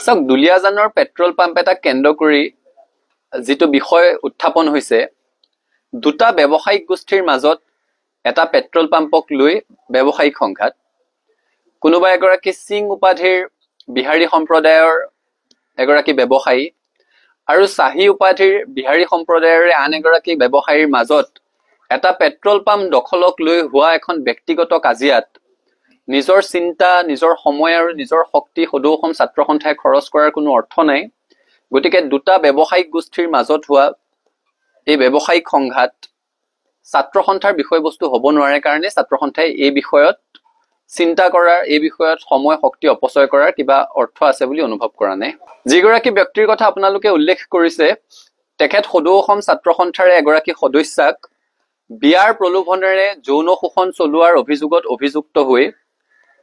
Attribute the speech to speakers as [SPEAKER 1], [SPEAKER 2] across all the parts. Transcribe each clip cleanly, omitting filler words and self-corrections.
[SPEAKER 1] চাওক দুলিয়াজানৰ petrol pump এটা কেন্দ্ৰ কৰি যিটো বিষয় উত্থাপন হৈছে দুটা ব্যৱসায়িক গোষ্ঠীৰ মাজত এটা পেট্ৰল পাম্পক লৈ ব্যৱসায়িক সংঘাত কোনোবা এগৰাকী সিং উপাধিৰ বিহাৰী সম্প্ৰদায়ৰ এগৰাকী ব্যৱসায়ী আৰু শাহী উপাধিৰ বিহাৰী সম্প্ৰদায়ৰ আন এগৰাকী ব্যৱসায়ীৰ মাজত এটা পেট্ৰল পাম্প দখলক লৈ হোৱা এখন ব্যক্তিগত কাজিয়াত নিজৰ চিন্তা নিজৰ সময় আৰু নিজৰ শক্তি সদৌ অসম ছাত্ৰ সন্থাই খৰচ কৰাৰ কোনো অৰ্থ নাই গতিকে দুটা ব্যৱসায়িক গোষ্ঠীৰ মাজত হোৱা এই ব্যৱসায়িক সংঘাত ছাত্ৰ সন্থাৰ বিষয়বস্তু হ'ব নোৱাৰে কাৰণে ছাত্ৰ সন্থাই এই বিষয়ত চিন্তা কৰাৰ এই বিষয়ত সময় শক্তি অপচয় কৰাৰ কিবা অৰ্থ আছে বুলি অনুভৱ কৰা নাই যিগৰাকী ব্যক্তিৰ কথা আপোনালোকে উল্লেখ কৰিছে তেখেত সদৌ অসম ছাত্ৰ সন্থাৰ এগৰাকী সদস্যাক বিয়াৰ প্ৰলোভনেৰে যৌন শোষণ চলোৱাৰ অভিযোগত অভিযুক্ত হৈ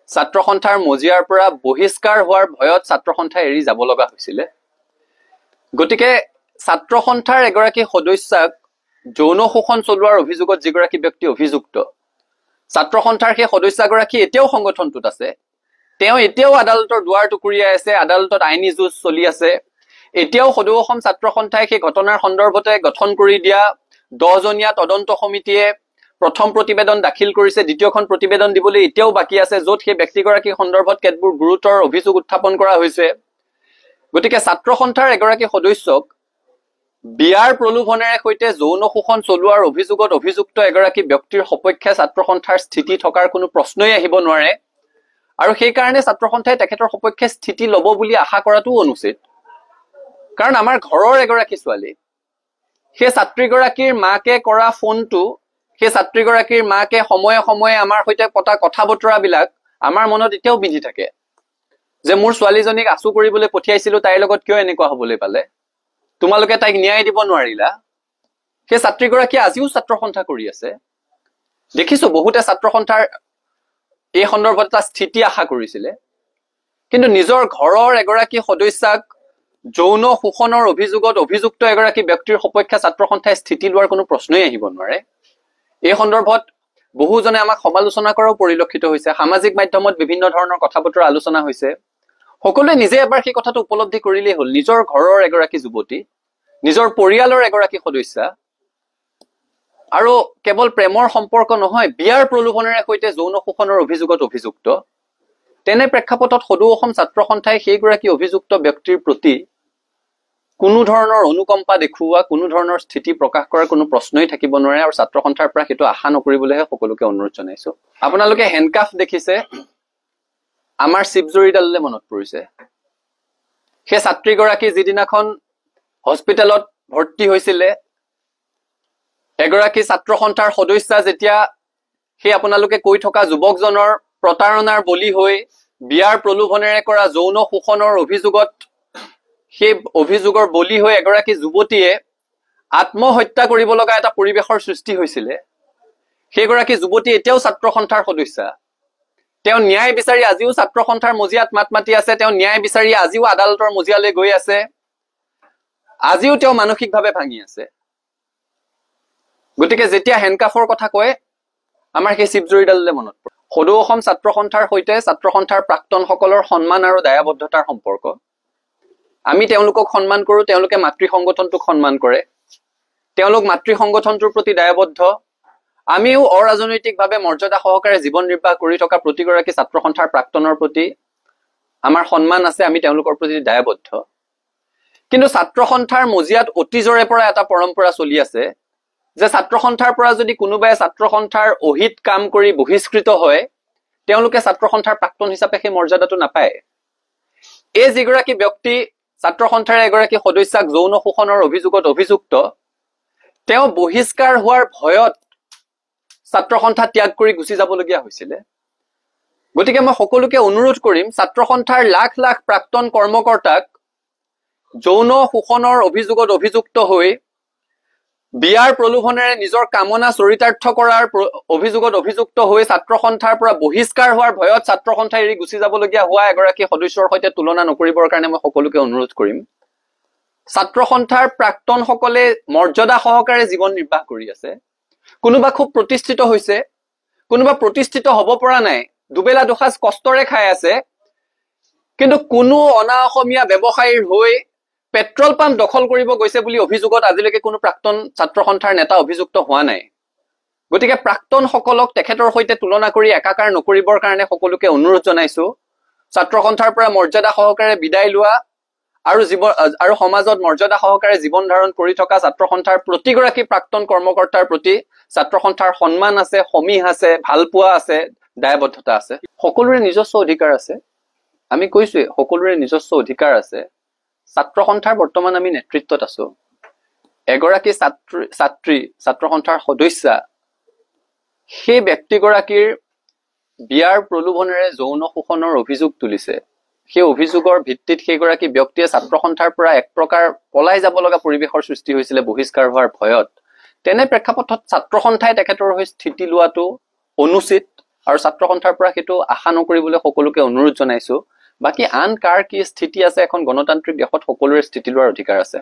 [SPEAKER 1] ছাত্ৰ সন্থাৰ মজিয়াৰ পৰা বহিষ্কাৰ হোৱাৰ ভয়ত ছাত্ৰ সন্থা এৰি যাব লগা হৈছিল গতিকে ছাত্ৰ সন্থাৰ এগৰাকী সদস্যাক যৌন শোষণ চলোৱাৰ অভিযোগত যিগৰাকী ব্যক্তি অভিযুক্ত ছাত্ৰ সন্থাৰ সেই সদস্যগৰাকী এতিয়াও সংগঠনটোত আছে তেওঁ এতিয়াও আদালতৰ দুৱাৰ টুকুৰিয়াই আছে আদালতত আইনী যুঁজ চলি আছে এতিয়াও সদৌ অসম ছাত্ৰ সন্থাই সেই ঘটনাৰ সন্দৰ্ভতে গঠন কৰি দিয়া 10 জনীয়া তদন্ত সমিতিয়ে প্ৰথম প্ৰতিবেদন দাখিল কৰিছে দ্বিতীয়খন প্ৰতিবেদন দিবলৈ এতিয়াও বাকি আছে য'ত সেই ব্যক্তিগৰাকী সন্দৰ্ভত কেতবোৰ গুৰুতৰ অভিযোগ উত্থাপন কৰা হৈছে গতিকে ছাত্ৰ সন্থাৰ এগৰাকী সদস্যক বিয়াৰ প্ৰলোভনেৰে সৈতে যৌন শোষণ চলোৱাৰ অভিযোগত অভিযুক্ত এগৰাকী ব্যক্তিৰ সপক্ষে ছাত্ৰ সন্থাৰ স্থিতি থকাৰ কোনো প্ৰশ্নই আহিব নোৱাৰে আৰু সেই কাৰণে ছাত্ৰ সন্থাই তেখেতৰ সপক্ষে স্থিতি ল'ব বুলি আশা কৰাটো অনুচিত কাৰণ আমাৰ ঘৰৰ এগৰাকী ছোৱালী সেই ছাত্ৰীগৰাকীৰ মাকে কৰা ফোনটো সেই ছাত্ৰীগৰাকীৰ মাকে সময়ে সময়ে আমাৰ সৈতে পতা কথা বতৰাবিলাক আমাৰ মনত এতিয়াও বিধি থাকে যে মোৰ ছোৱালীজনীক আচু কৰিবলৈ পঠিয়াইছিলো তাইৰ লগত কিয় এনেকুৱা হ'বলৈ পালে তোমালোকে তাইক ন্যায় দিব নোৱাৰিলা সেই ছাত্ৰীগৰাকী আজিও ছাত্ৰ সন্থা কৰি আছে দেখিছো বহুতে ছাত্ৰ সন্থাৰ এই সন্দৰ্ভত এটা স্থিতি আশা কৰিছিলে কিন্তু নিজৰ ঘৰৰ এগৰাকী সদস্যাক যৌন শোষণৰ অভিযোগত অভিযুক্ত এগৰাকী ব্যক্তিৰ সপক্ষে ছাত্ৰ সন্থাই স্থিতি লোৱাৰ কোনো প্ৰশ্নই আহিব নোৱাৰে এই সন্দৰ্ভত বহুজনে আমাক সমালোচনা কৰাও পৰিলক্ষিত হৈছে সামাজিক মাধ্যমত বিভিন্ন ধৰণৰ কথা বতৰা আলোচনা হৈছে সকলোৱে নিজে এবাৰ সেই কথাটো উপলব্ধি কৰিলেই হ'ল নিজৰ ঘৰৰ এগৰাকী যুৱতী নিজৰ পৰিয়ালৰ এগৰাকী সদস্য আৰু কেৱল প্ৰেমৰ সম্পৰ্ক নহয় বিয়াৰ প্ৰলোভনেৰে সৈতে যৌন শোষণৰ অভিযোগত অভিযুক্ত তেনে প্ৰেক্ষাপটত সদৌ অসম ছাত্ৰ সন্থাই সেইগৰাকী অভিযুক্ত ব্যক্তিৰ প্ৰতি কোনো ধৰণৰ অনুকম্পা দেখুওৱা কোনো ধৰণৰ স্থিতি প্ৰকাশ কৰাৰ কোনো প্ৰশ্নই থাকিব নোৱাৰে আৰু ছাত্ৰ সন্থাৰ পৰা সেইটো আশা নকৰিবলৈহে সকলোকে অনুৰোধ জনাইছো আপোনালোকে হেণ্ডকাফ দেখিছে আমাৰ শিৱজৰীডাললৈ মনত পৰিছে সেই ছাত্ৰীগৰাকী যিদিনাখন হস্পিটেলত ভৰ্তি হৈছিলে এগৰাকী ছাত্ৰ সন্থাৰ সদস্য যেতিয়া সেই আপোনালোকে কৈ থকা যুৱকজনৰ প্ৰতাৰণাৰ বলি হৈ বিয়াৰ প্ৰলোভনেৰে কৰা যৌন শোষণৰ অভিযোগত সেই অভিযোগৰ বলি হৈ এগৰাকী যুৱতীয়ে আত্মহত্যা কৰিব লগা এটা পৰিৱেশৰ সৃষ্টি হৈছিলে সেইগৰাকী যুৱতী এতিয়াও ছাত্ৰ সন্থাৰ সদস্য তেওঁ ন্যায় বিচাৰি আজিও ছাত্ৰ সন্থাৰ মজিয়াত মাত মাতি আছে তেওঁ ন্যায় বিচাৰি আজিও আদালতৰ মজিয়ালৈ গৈ আছে আজিও তেওঁ মানসিকভাৱে ভাঙি আছে গতিকে যেতিয়া হেণ্ডকাফৰ কথা কয় আমাৰ সেই শিৱজৰীডাললৈ মনত পৰে সদৌ অসম ছাত্ৰ সন্থাৰ সৈতে ছাত্ৰ সন্থাৰ প্ৰাক্তনসকলৰ সন্মান আৰু দায়বদ্ধতাৰ সম্পৰ্ক আমি তেওঁলোকক সন্মান কৰো তেওঁলোকে মাতৃ সংগঠনটোক সন্মান কৰে তেওঁলোক মাতৃ সংগঠনটোৰ প্ৰতি দায়বদ্ধ আমিও অৰাজনৈতিকভাৱে মৰ্যাদা সহকাৰে জীৱন নিৰ্বাহ কৰি থকা প্ৰতিগৰাকী ছাত্ৰ সন্থাৰ প্ৰাক্তনৰ প্ৰতি আমাৰ সন্মান আছে আমি তেওঁলোকৰ প্ৰতি দায়বদ্ধ কিন্তু ছাত্ৰ সন্থাৰ মজিয়াত অতীজৰে পৰা এটা পৰম্পৰা চলি আছে যে ছাত্ৰ সন্থাৰ পৰা যদি কোনোবাই ছাত্ৰ সন্থাৰ অহিত কাম কৰি বহিষ্কৃত হয় তেওঁলোকে ছাত্ৰ সন্থাৰ প্ৰাক্তন হিচাপে সেই মৰ্যাদাটো নাপায় এই যিগৰাকী ব্যক্তি ছাত্ৰ সন্থাৰ এগৰাকী সদস্যাক যৌন শোষণৰ অভিযোগত অভিযুক্ত তেওঁ বহিষ্কাৰ হোৱাৰ ভয়ত ছাত্ৰ সন্থা ত্যাগ কৰি গুচি যাবলগীয়া হৈছিলে গতিকে মই সকলোকে অনুৰোধ কৰিম ছাত্ৰ সন্থাৰ লাখ লাখ প্ৰাক্তন কৰ্মকৰ্তাক যৌন শোষণৰ অভিযোগত অভিযুক্ত হৈ বিয়াৰ প্ৰলোভনেৰে নিজৰ কামনা চৰিতাৰ্থ কৰাৰ অভিযোগত অভিযুক্ত হৈ ছাত্ৰ সন্থাৰ পৰা বহিষ্কাৰ হোৱাৰ ভয়ত ছাত্ৰ সন্থা এৰি গুচি যাবলগীয়া হোৱা এগৰাকী সদস্যৰ সৈতে তুলনা নকৰিবৰ কাৰণে মই সকলোকে অনুৰোধ কৰিম ছাত্ৰ সন্থাৰ প্ৰাক্তনসকলে মৰ্যাদা সহকাৰে জীৱন নিৰ্বাহ কৰি আছে কোনোবা খুব প্ৰতিষ্ঠিত হৈছে কোনোবা প্ৰতিষ্ঠিত হ'ব পৰা নাই দুবেলা দুসাজ কষ্টৰে খাই আছে কিন্তু কোনো অনা অসমীয়া ব্যৱসায়ীৰ হৈ পেট্ৰল পাম্প দখল কৰিব গৈছে বুলি অভিযোগত আজিলৈকে কোনো প্ৰাক্তন ছাত্ৰ সন্থাৰ নেতা অভিযুক্ত হোৱা নাই। গতিকে প্ৰাক্তনসকলক তেখেতৰ সৈতে তুলনা কৰি একাকাৰ নকৰিবৰ কাৰণে সকলোকে অনুৰোধ জনাইছো। ছাত্ৰ সন্থাৰ পৰা মৰ্যাদা সহকাৰে বিদায় লোৱা আৰু সমাজত মৰ্যাদা সহকাৰে জীৱন ধাৰণ কৰি থকা ছাত্ৰ সন্থাৰ প্ৰতিগৰাকী প্ৰাক্তন কৰ্মকৰ্তাৰ প্ৰতি ছাত্ৰ সন্থাৰ সন্মান আছে, সমীহ আছে, ভালপোৱা আছে, দায়বদ্ধতা আছে। সকলোৰে নিজস্ব অধিকাৰ আছে। আমি কৈছোৱে সকলোৰে নিজস্ব অধিকাৰ আছে। ছাত্ৰ সন্থাৰ বৰ্তমান আমি নেতৃত্বত আছো। এগৰাকী ছাত্ৰ সন্থাৰ সদস্যা সেই ব্যক্তিগৰাকীৰ বিয়াৰ প্ৰলোভনেৰে যৌন শোষণৰ অভিযোগ তুলিছে। সেই অভিযোগৰ ভিত্তিত সেইগৰাকী ব্যক্তিয়ে ছাত্ৰ সন্থাৰ পৰা এক প্ৰকাৰ পলাই যাব লগা পৰিৱেশৰ সৃষ্টি হৈছিলে বহিষ্কাৰ হোৱাৰ ভয়ত। তেনে প্ৰেক্ষাপটত ছাত্ৰ সন্থাই তেখেতৰ হৈ স্থিতি লোৱাটো অনুচিত আৰু ছাত্ৰ সন্থাৰ পৰা সেইটো আশা নকৰিবলৈ সকলোকে অনুৰোধ জনাইছো। বাকী আন কাৰ কি স্থিতি আছে, এখন গণতান্ত্ৰিক দেশত সকলোৰে স্থিতি লোৱাৰ অধিকাৰ আছে।